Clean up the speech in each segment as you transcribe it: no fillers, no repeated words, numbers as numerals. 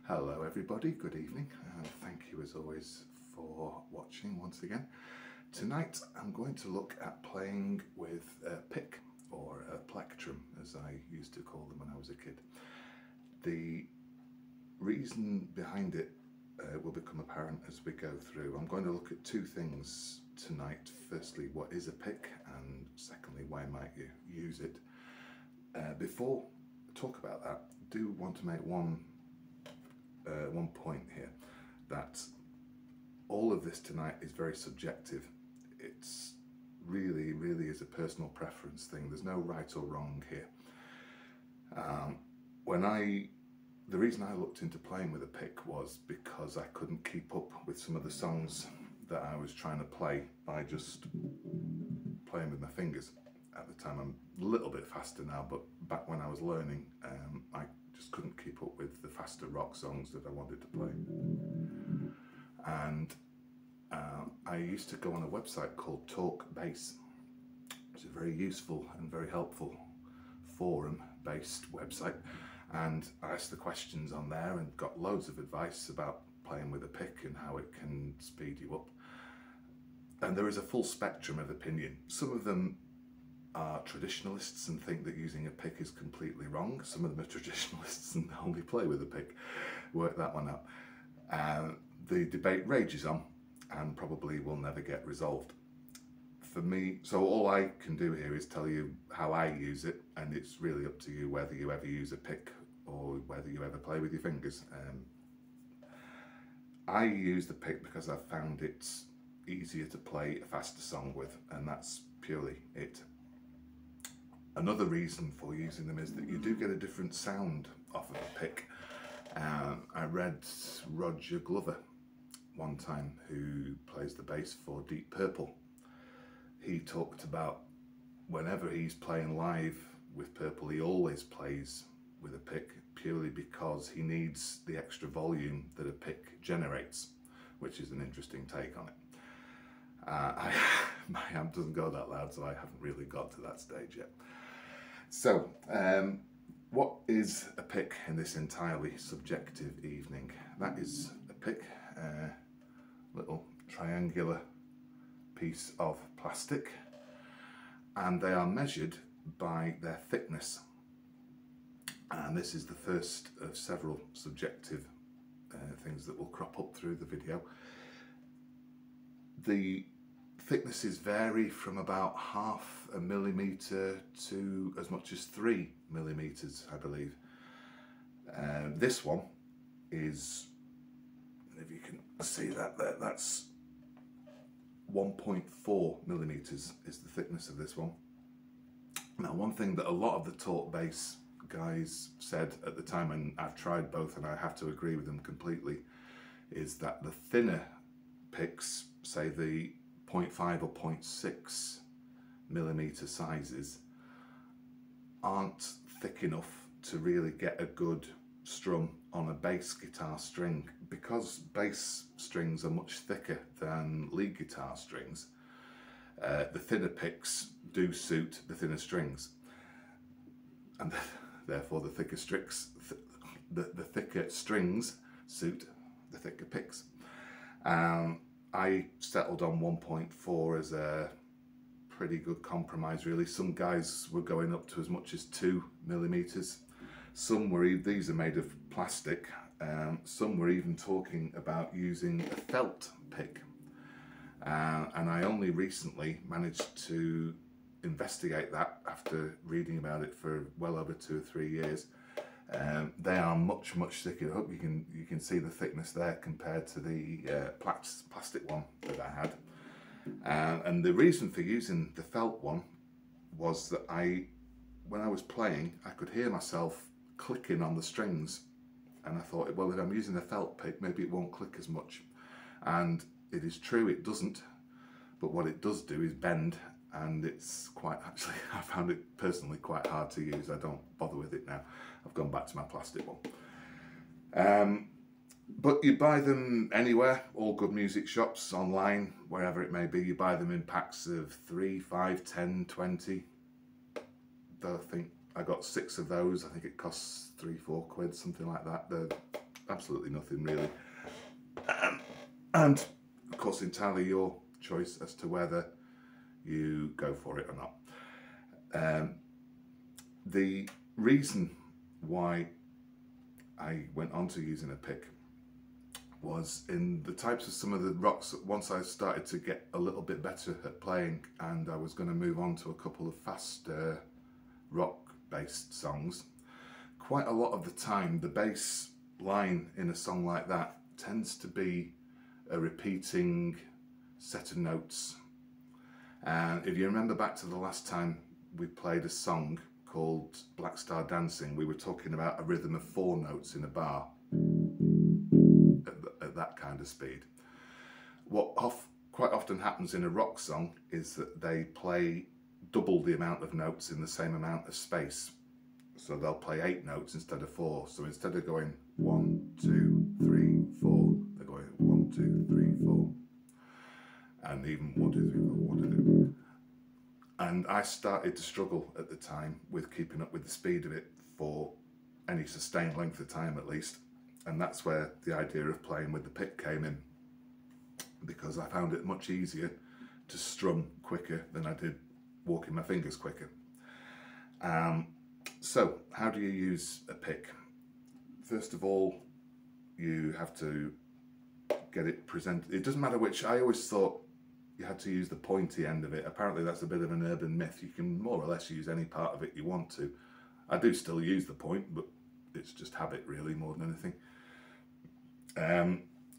Hello everybody, good evening. Thank you as always for watching once again. Tonight I'm going to look at playing with a pick, or a plectrum as I used to call them when I was a kid. The reason behind it will become apparent as we go through. I'm going to look at two things tonight. Firstly, what is a pick, and secondly, why might you use it. Before I talk about that, I do want to make one point here, that all of this tonight is very subjective. It's really is a personal preference thing. There's no right or wrong here. The reason I looked into playing with a pick was because I couldn't keep up with some of the songs that I was trying to play by just playing with my fingers. At the time, I'm a little bit faster now, but back when I was learning, I just couldn't keep up with the faster rock songs that I wanted to play. And I used to go on a website called TalkBass, which is a very useful and very helpful forum-based website. And I asked the questions on there and got loads of advice about playing with a pick and how it can speed you up. And there is a full spectrum of opinion. Some of them are traditionalists and think that using a pick is completely wrong. Some of them are traditionalists and only play with a pick. Work that one out. The debate rages on and probably will never get resolved. For me, so all I can do here is tell you how I use it, and it's really up to you whether you ever use a pick or whether you ever play with your fingers. I use the pick because I've found it's easier to play a faster song with, and that's purely it. Another reason for using them is that you do get a different sound off of a pick. I read Roger Glover one time, who plays the bass for Deep Purple. He talked about whenever he's playing live with Purple, he always plays with a pick purely because he needs the extra volume that a pick generates, which is an interesting take on it. My amp doesn't go that loud, so I haven't really got to that stage yet. So, what is a pick in this entirely subjective evening? That is a pick, a little triangular piece of plastic, and they are measured by their thickness. And this is the first of several subjective things that will crop up through the video. The thicknesses vary from about 0.5 millimeter to as much as 3 millimeters, I believe. This one is, if you can see that there, that's 1.4 millimeters is the thickness of this one. Now, one thing that a lot of the TalkBass guys said at the time, and I've tried both and I have to agree with them completely, is that the thinner picks, say the 0.5 or 0.6 millimeter sizes, aren't thick enough to really get a good strum on a bass guitar string. Because bass strings are much thicker than lead guitar strings, the thinner picks do suit the thinner strings, and therefore the thicker strings suit the thicker picks. I settled on 1.4 as a pretty good compromise, really. Some guys were going up to as much as 2 millimeters. Some were, these are made of plastic, some were even talking about using a felt pick. And I only recently managed to investigate that after reading about it for well over 2 or 3 years. They are much thicker. I hope you can see the thickness there compared to the plastic one that I had. And the reason for using the felt one was that when I was playing, I could hear myself clicking on the strings, and I thought, well, if I'm using a felt pick, maybe it won't click as much. And it is true, it doesn't, but what it does do is bend, and it's quite, actually, I found it personally quite hard to use. I don't bother with it now. I've gone back to my plastic one. But you buy them anywhere, all good music shops, online, wherever it may be. You buy them in packs of 3, 5, 10, 20. I think I got 6 of those. I think it costs 3, 4 quid, something like that. They're absolutely nothing really. And of course entirely your choice as to whether you go for it or not. The reason why I went on to using a pick was in the types of some of the rocks. Once I started to get a little bit better at playing and I was going to move on to a couple of fast rock based songs, quite a lot of the time the bass line in a song like that tends to be a repeating set of notes. And if you remember back to the last time we played a song called Black Star Dancing, we were talking about a rhythm of 4 notes in a bar at that kind of speed. What quite often happens in a rock song is that they play double the amount of notes in the same amount of space. So they'll play 8 notes instead of 4. So instead of going 1, 2, 3, 4, they're going 1, 2, 3, 4. And even 1, 2, 3, 4, 1, 2, 3, 4. And I started to struggle at the time with keeping up with the speed of it for any sustained length of time at least. And that's where the idea of playing with the pick came in, because I found it much easier to strum quicker than I did walking my fingers quicker. So how do you use a pick? First of all, you have to get it presented. It doesn't matter which. I always thought you had to use the pointy end of it. Apparently that's a bit of an urban myth. You can more or less use any part of it you want to. I do still use the point, but it's just habit really more than anything.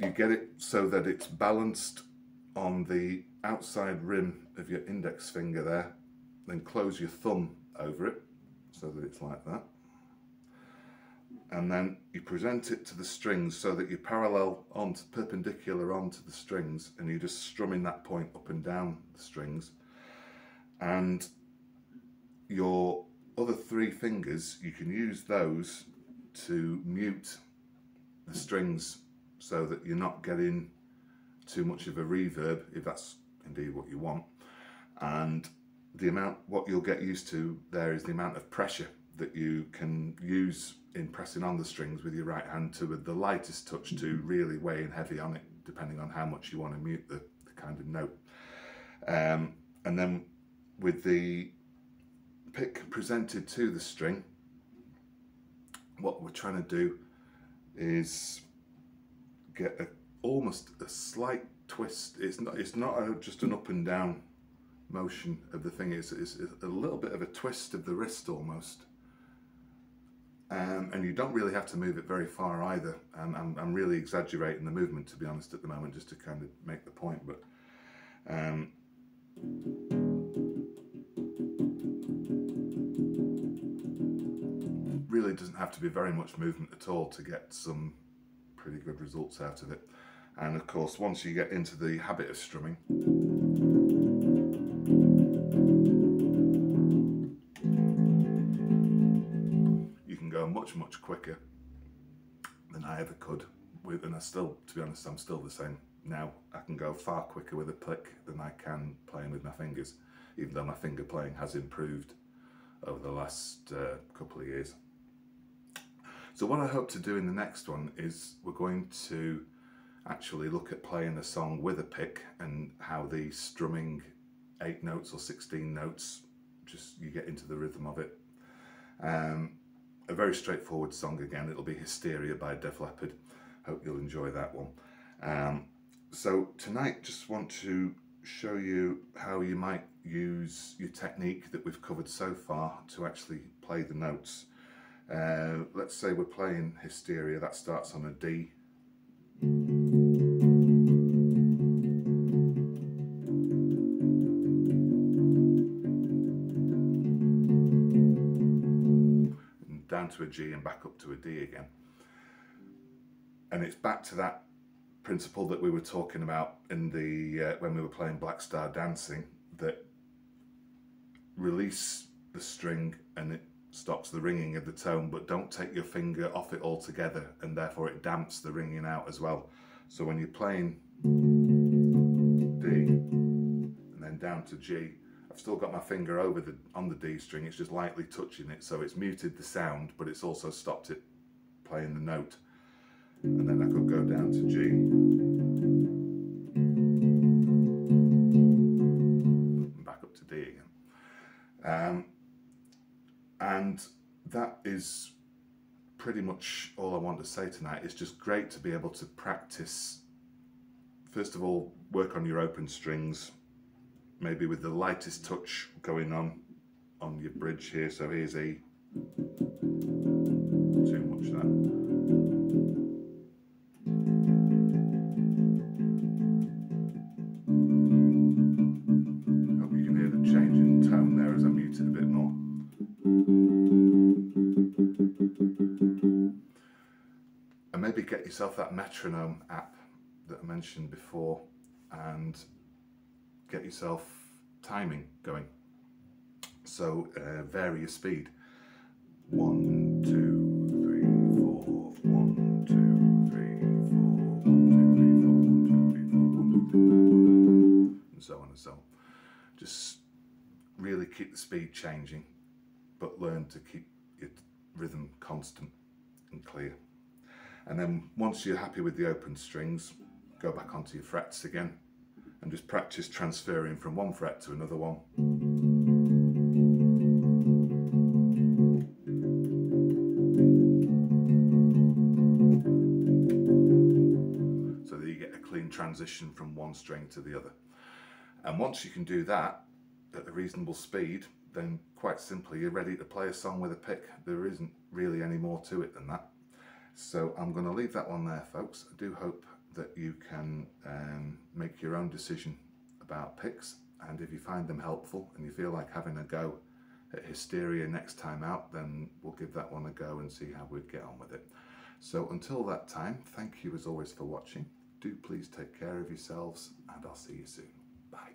You get it so that it's balanced on the outside rim of your index finger there, then close your thumb over it so that it's like that. And then you present it to the strings so that you're perpendicular onto the strings, and you're just strumming that point up and down the strings. And your other 3 fingers, you can use those to mute the strings so that you're not getting too much of a reverb, if that's indeed what you want. And what you'll get used to there is the amount of pressure that you can use in pressing on the strings with your right hand to the lightest touch to really weighing heavy on it, depending on how much you want to mute the kind of note. And then with the pick presented to the string, what we're trying to do is get almost a slight twist. It's not just an up and down motion of the thing. It's a little bit of a twist of the wrist almost. And you don't really have to move it very far either. I'm really exaggerating the movement, to be honest, at the moment, just to kind of make the point. But really doesn't have to be very much movement at all to get some pretty good results out of it. And of course, once you get into the habit of strumming, you can go much quicker than I ever could with, and to be honest, I'm still the same now. I can go far quicker with a pick than I can playing with my fingers, even though my finger playing has improved over the last couple of years. So what I hope to do in the next one is we're going to actually look at playing a song with a pick and how the strumming 8 notes or 16 notes, just you get into the rhythm of it. A very straightforward song again. It'll be Hysteria by Def Leppard. Hope you'll enjoy that one. So tonight, just want to show you how you might use your technique that we've covered so far to actually play the notes. Let's say we're playing Hysteria. That starts on a D. Down to a G and back up to a D again. And it's back to that principle that we were talking about in the when we were playing Black Star Dancing, that release the string and it stops the ringing of the tone, but don't take your finger off it altogether, and therefore it damps the ringing out as well. So when you're playing D and then down to G, I've still got my finger on the D string, it's just lightly touching it, so it's muted the sound, but it's also stopped it playing the note. and then I could go down to G, and back up to D again. And that is pretty much all I want to say tonight. It's just great to be able to practice. First of all, work on your open strings, maybe with the lightest touch going on your bridge here. So here's E, too much that. Hope you can hear the change in tone there as I mute it a bit more. And maybe get yourself that metronome app that I mentioned before and get yourself timing going. So vary your speed. 1, 2, 3, 4, 1, 2, 3, 4, 1, 2, 3, 4, 1, 2, 3, 4, 1, 2, 3, 4, and so on and so on. Just really keep the speed changing, but learn to keep your rhythm constant and clear. And then once you're happy with the open strings, go back onto your frets again and just practice transferring from one fret to another one. So that you get a clean transition from one string to the other. And once you can do that at a reasonable speed, then quite simply you're ready to play a song with a pick. There isn't really any more to it than that. So I'm going to leave that one there, folks. I do hope that you can make your own decision about picks, and if you find them helpful and you feel like having a go at Hysteria next time out, then we'll give that one a go and see how we get on with it. So until that time, thank you as always for watching. Do please take care of yourselves, and I'll see you soon. Bye.